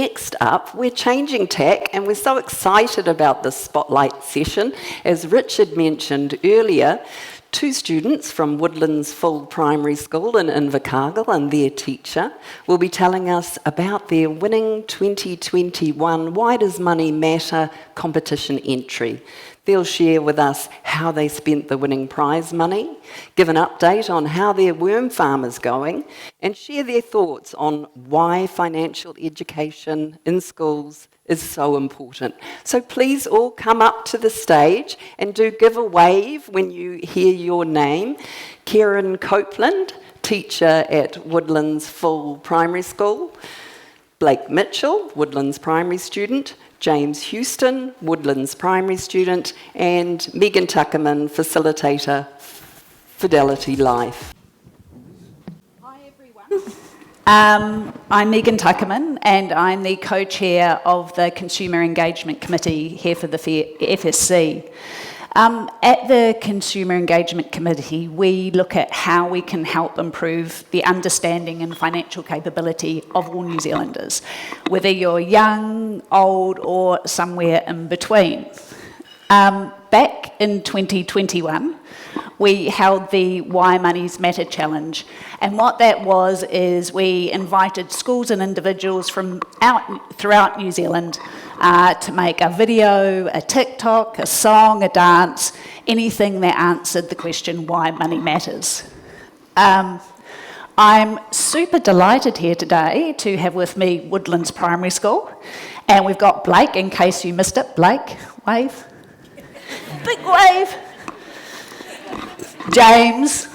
next up, we're changing tack, and we're so excited about this spotlight session. As Richard mentioned earlier, 2 students from Woodlands Primary School in Invercargill and their teacher will be telling us about their winning 2021 Why Does Money Matter competition entry. They'll share with us how they spent the winning prize money, give an update on how their worm farm is going, and share their thoughts on why financial education in schools is so important. So please all come up to the stage and do give a wave when you hear your name. Karen Copeland, teacher at Woodlands Primary School. Blake Mitchell, Woodlands Primary student. James Houston, Woodlands Primary student, and Megan Tuckerman, facilitator, Fidelity Life. Hi everyone. I'm Megan Tuckerman, and I'm the co-chair of the Consumer Engagement Committee here for the FSC. At the Consumer Engagement Committee, we look at how we can help improve the understanding and financial capability of all New Zealanders, whether you're young, old, or somewhere in between. Back in 2021, we held the Why Money's Matter Challenge, and what that was is we invited schools and individuals from throughout New Zealand to make a video, a TikTok, a song, a dance, anything that answered the question why money matters. I'm super delighted here today to have with me Woodlands Primary School, and we've got Blake, in case you missed it. Blake, wave. Big wave. James,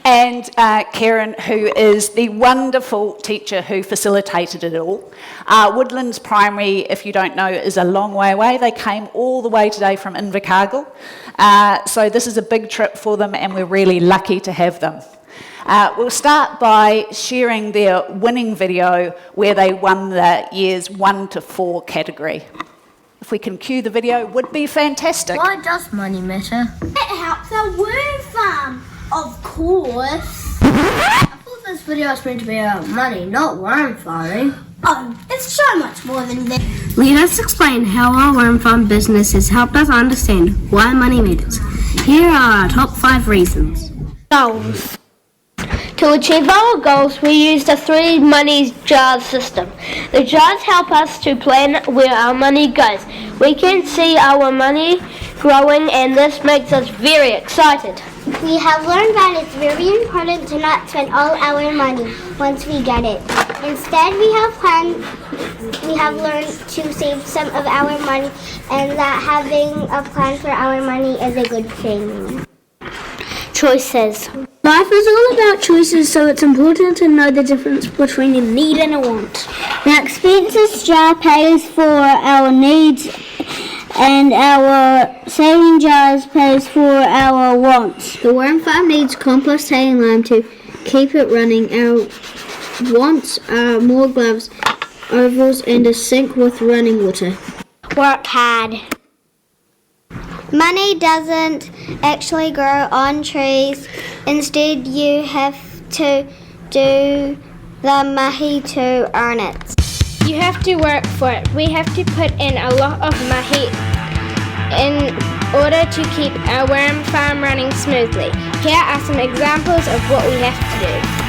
and Karen, who is the wonderful teacher who facilitated it all. Woodlands Primary, if you don't know, is a long way away. They came all the way today from Invercargill, so this is a big trip for them, and we're really lucky to have them. We'll start by sharing their winning video where they won the years 1 to 4 category. If we can cue the video, would be fantastic. Why does money matter? It helps our worm farm, of course. I thought this video was meant to be about money, not worm farming. Oh, it's so much more than that. Let us explain how our worm farm business has helped us understand why money matters. Here are our top 5 reasons. Goals. To achieve our goals, we use the 3 money jars system. The jars help us to plan where our money goes. We can see our money growing, and this makes us very excited. We have learned that it's very important to not spend all our money once we get it. Instead, we have learned to save some of our money, and that having a plan for our money is a good thing. Choices. Life is all about choices, so it's important to know the difference between a need and a want. The expenses jar pays for our needs, and our saving jars pays for our wants. The worm farm needs compost, hay and lime to keep it running. Our wants are more gloves, overalls and a sink with running water. Work hard. Money doesn't actually grow on trees. Instead, you have to do the mahi to earn it. You have to work for it. We have to put in a lot of mahi in order to keep our worm farm running smoothly. Here are some examples of what we have to do.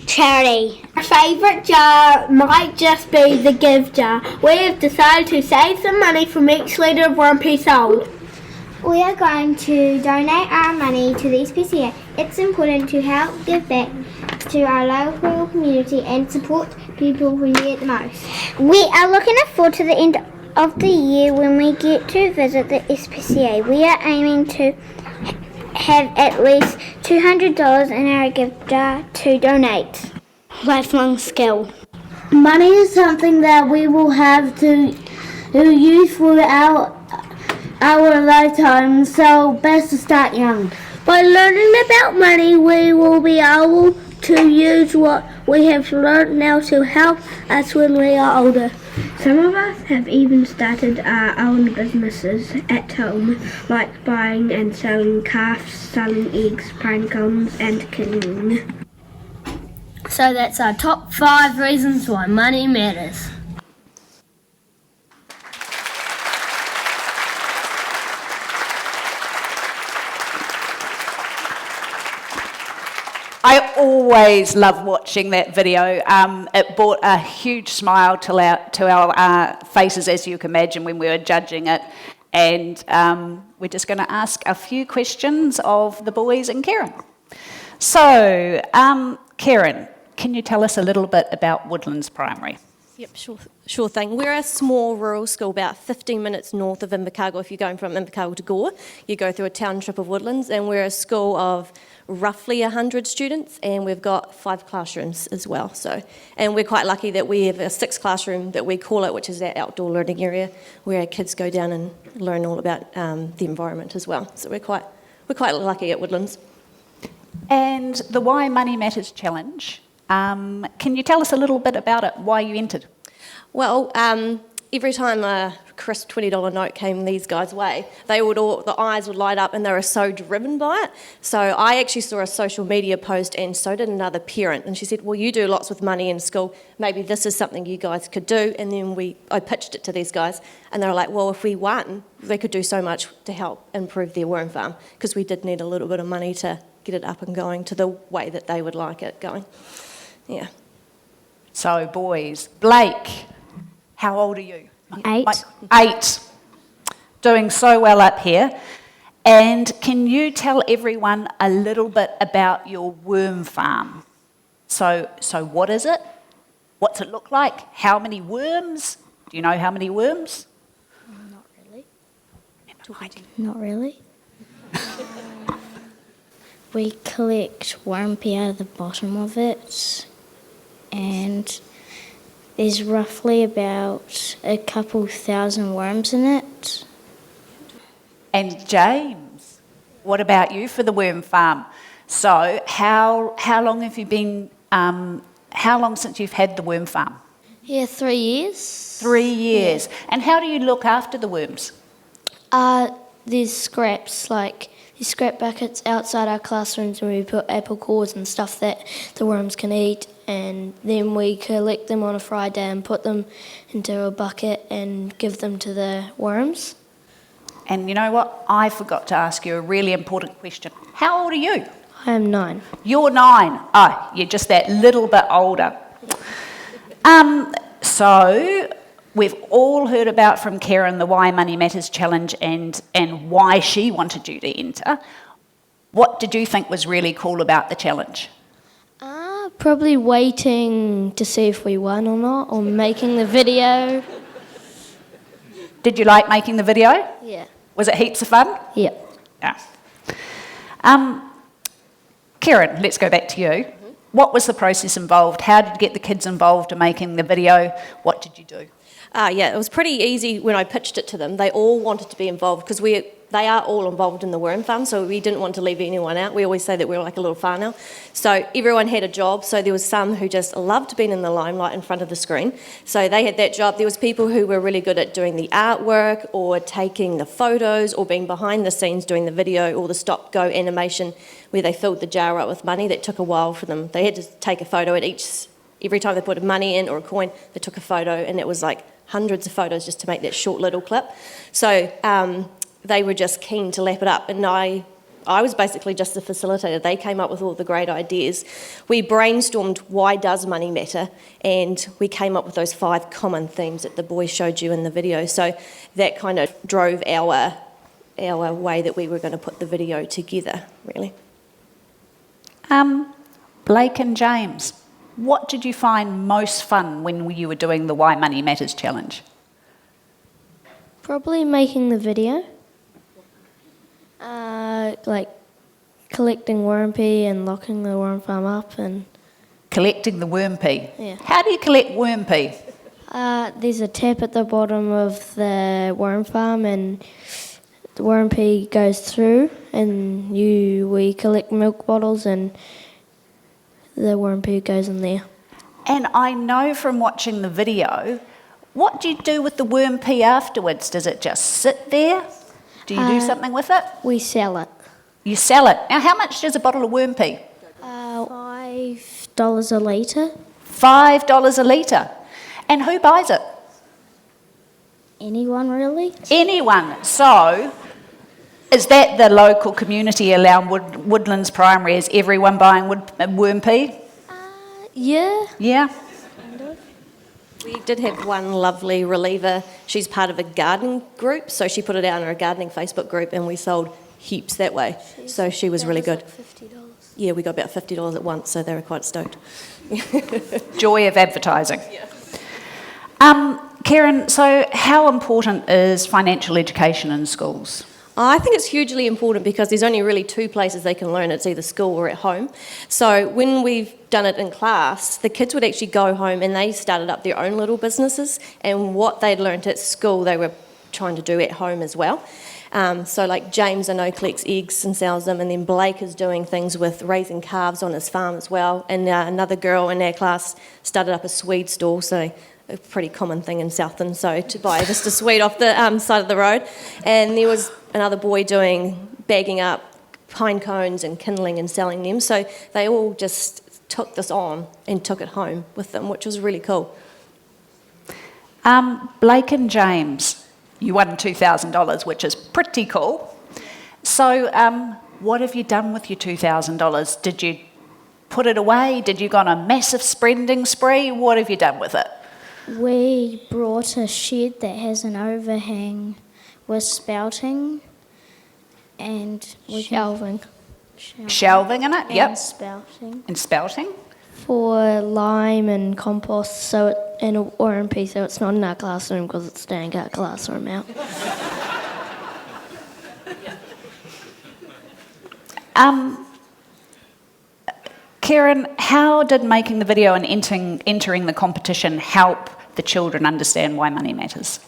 Charity. Our favourite jar might just be the give jar. We have decided to save some money from each litre of worm pea sold. We are going to donate our money to the SPCA. It's important to help give back to our local community and support people who need it the most. We are looking forward to the end of the year when we get to visit the SPCA. We are aiming to have at least $200 in our gift jar to donate. Lifelong skill. Money is something that we will have to use for our lifetime, so best to start young. By learning about money, we will be able to use what we have learned now to help us when we are older. Some of us have even started our own businesses at home, like buying and selling calves, selling eggs, pine cones and cleaning. So that's our top 5 reasons why money matters. I always love watching that video. It brought a huge smile to our faces, as you can imagine, when we were judging it. And we're just going to ask a few questions of the boys and Karen. So, Karen, can you tell us a little bit about Woodlands Primary? Yep, sure thing. We're a small rural school about 15 minutes north of Invercargill. If you're going from Invercargill to Gore, you go through a township of Woodlands, and we're a school of roughly 100 students, and we've got 5 classrooms as well. And we're quite lucky that we have a 6th classroom that we call it, which is our outdoor learning area, where our kids go down and learn all about the environment as well. So we're quite lucky at Woodlands. And the Why Money Matters Challenge, can you tell us a little bit about it, why you entered? Well, every time a crisp $20 note came these guys' way, the eyes would light up and they were so driven by it. So I actually saw a social media post, and so did another parent, and she said, well, you do lots with money in school, maybe this is something you guys could do. And then I pitched it to these guys, and they were like, well, if we won, they could do so much to help improve their worm farm, because we did need a little bit of money to get it up and going to the way that they would like it going. Yeah. So, boys, Blake, how old are you? 8. 8. Doing so well up here. And can you tell everyone a little bit about your worm farm? So what is it? What's it look like? How many worms? Do you know how many worms? Not really. Not really. We collect worm pee out of the bottom of it, and there's roughly about a couple thousand worms in it. And James, what about you for the worm farm? So how long have you been, how long since you've had the worm farm? Yeah, 3 years. 3 years. Yeah. And how do you look after the worms? There's scraps, like there's scrap buckets outside our classrooms where we put apple cores and stuff that the worms can eat, and then we collect them on a Friday and put them into a bucket and give them to the worms. And you know what? I forgot to ask you a really important question. How old are you? I am 9. You're 9. Oh, you're just that little bit older. So we've all heard about from Karen the Why Money Matters Challenge and why she wanted you to enter. What did you think was really cool about the challenge? Probably waiting to see if we won or not, or making the video. Did you like making the video? Yeah. Was it heaps of fun? Yep. Yeah. Karen, let's go back to you. Mm-hmm. What was the process involved? How did you get the kids involved in making the video? What did you do? Yeah, it was pretty easy when I pitched it to them. They all wanted to be involved because they are all involved in the worm farm, so we didn't want to leave anyone out. We always say that we're like a little whānau. So everyone had a job, so there was some who just loved being in the limelight in front of the screen. So they had that job. There was people who were really good at doing the artwork or taking the photos or being behind the scenes doing the video or the stop-go animation where they filled the jar up with money. That took a while for them. They had to take a photo every time they put money in or a coin, they took a photo, and it was like hundreds of photos just to make that short little clip. So they were just keen to lap it up, and I was basically just the facilitator. They came up with all the great ideas. We brainstormed why does money matter, and we came up with those 5 common themes that the boys showed you in the video. So that kind of drove our way that we were going to put the video together, really. Blake and James, what did you find most fun when you were doing the Why Money Matters Challenge? Probably making the video. Like collecting worm pee and locking the worm farm up and... Collecting the worm pee? Yeah. How do you collect worm pee? There's a tap at the bottom of the worm farm, and the worm pee goes through, and we collect milk bottles, and the worm poo goes in there. And I know from watching the video, what do you do with the worm pee afterwards? Does it just sit there? Do you do something with it? We sell it. You sell it. Now, how much does a bottle of worm pee? $5 a litre. $5 a litre. And who buys it? Anyone really? Anyone. So, is that the local community around Woodlands Primary? Is everyone buying worm pee? Yeah. Yeah. We did have one lovely reliever. She's part of a gardening group, so she put it out on her gardening Facebook group, and we sold heaps that way. So she was really good. $50. Yeah, we got about $50 at once, so they were quite stoked. Joy of advertising. Yeah. Karen, so how important is financial education in schools? I think it's hugely important because there's only really two places they can learn. It's either school or at home. So when we've done it in class, the kids would actually go home and they started up their own little businesses, and what they'd learnt at school they were trying to do at home as well. So like James, I know, collects eggs and sells them, and then Blake is doing things with raising calves on his farm as well, and another girl in our class started up a swede stall, so a pretty common thing in Southland, so to buy just a swede off the side of the road. And there was another boy bagging up pine cones and kindling and selling them, so they all just took this on and took it home with them, which was really cool. Blake and James, you won $2,000, which is pretty cool. So what have you done with your $2,000? Did you put it away? Did you go on a massive spending spree? What have you done with it? We brought a shed that has an overhang with spouting and Shelving. Shelving in it, yep. And spouting. And spouting. For lime and compost, and a worm pee, so it's not in our classroom because it's staying our classroom out. Karen, how did making the video and entering the competition help the children understand why money matters?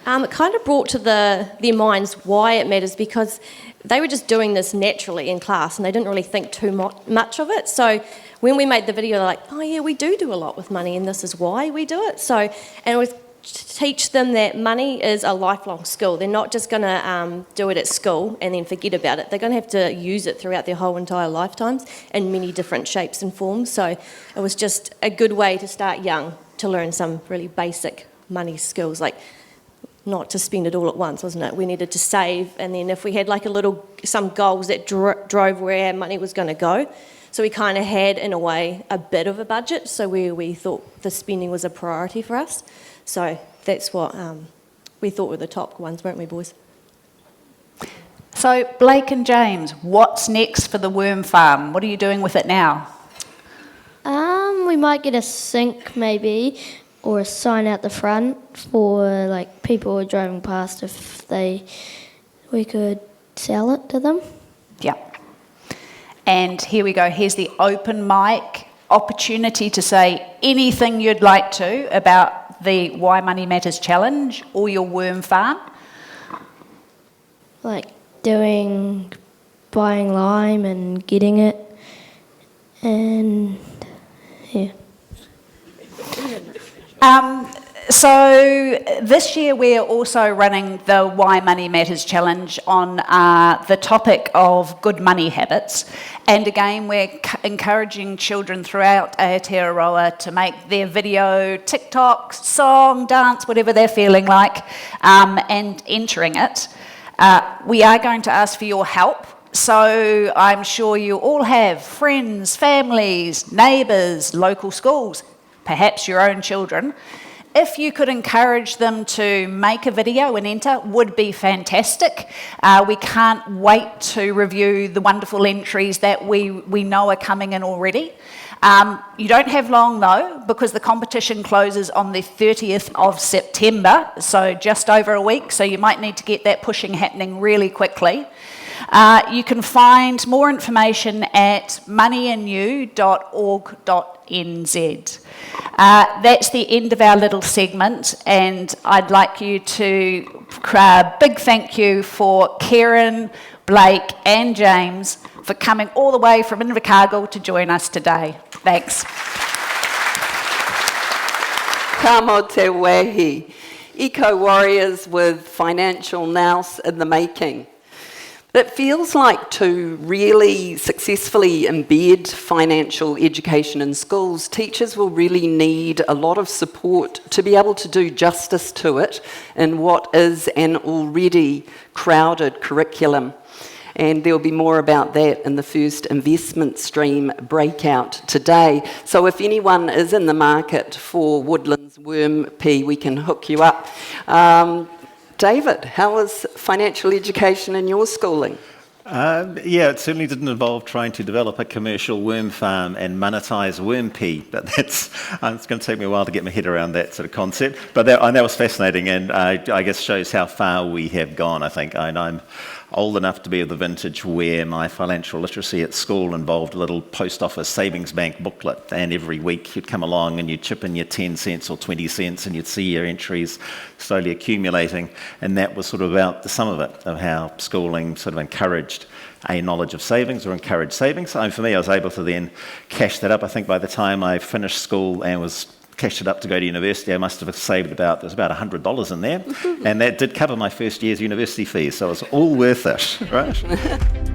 It kind of brought to their minds why it matters, because they were just doing this naturally in class and they didn't really think too much of it. So when we made the video, they're like, oh yeah, we do a lot with money and this is why we do it. So, and it was to teach them that money is a lifelong skill. They're not just going to do it at school and then forget about it. They're going to have to use it throughout their whole entire lifetimes in many different shapes and forms. So it was just a good way to start young, to learn some really basic money skills, like not to spend it all at once, wasn't it? We needed to save, and then if we had like some goals that drove where our money was going to go. So we kind of had, in a way, a bit of a budget, so we thought the spending was a priority for us. So that's what we thought were the top ones, weren't we, boys? So Blake and James, what's next for the worm farm? What are you doing with it now? We might get a sink maybe, or a sign out the front for like people who are driving past if we could sell it to them. Yeah. And here we go, here's the open mic opportunity to say anything you'd like to about the Why Money Matters Challenge or your worm farm. Like buying lime and getting it, and yeah. So this year we're also running the Why Money Matters Challenge on the topic of good money habits, and again we're encouraging children throughout Aotearoa to make their video, TikTok, song, dance, whatever they're feeling like, and entering it. We are going to ask for your help. So I'm sure you all have friends, families, neighbours, local schools, perhaps your own children. If you could encourage them to make a video and enter, would be fantastic. We can't wait to review the wonderful entries that we know are coming in already. You don't have long though, because the competition closes on the 30th of September, so just over a week, so you might need to get that pushing happening really quickly. You can find more information at moneyandyou.org.nz. That's the end of our little segment, and I'd like you to big thank you for Karen, Blake and James for coming all the way from Invercargill to join us today. Thanks. Ka mo te wehi. Eco-warriors with financial nous in the making. It feels like to really successfully embed financial education in schools, teachers will really need a lot of support to be able to do justice to it in what is an already crowded curriculum. And there'll be more about that in the first investment stream breakout today. So if anyone is in the market for Woodlands worm pea, we can hook you up. David, how was financial education in your schooling? Yeah, it certainly didn't involve trying to develop a commercial worm farm and monetize worm pea, but it's going to take me a while to get my head around that sort of concept. But that was fascinating, and I guess shows how far we have gone, I think. I'm old enough to be of the vintage where my financial literacy at school involved a little post office savings bank booklet, and every week you'd come along and you'd chip in your 10 cents or 20 cents and you'd see your entries slowly accumulating, and that was sort of about the sum of it, of how schooling sort of encouraged a knowledge of savings or encouraged savings. So for me, I was able to then cash that up. I think by the time I finished school and was cashed it up to go to university, I must have saved there was about $100 in there, and that did cover my first year's university fees, so it was all worth it, right?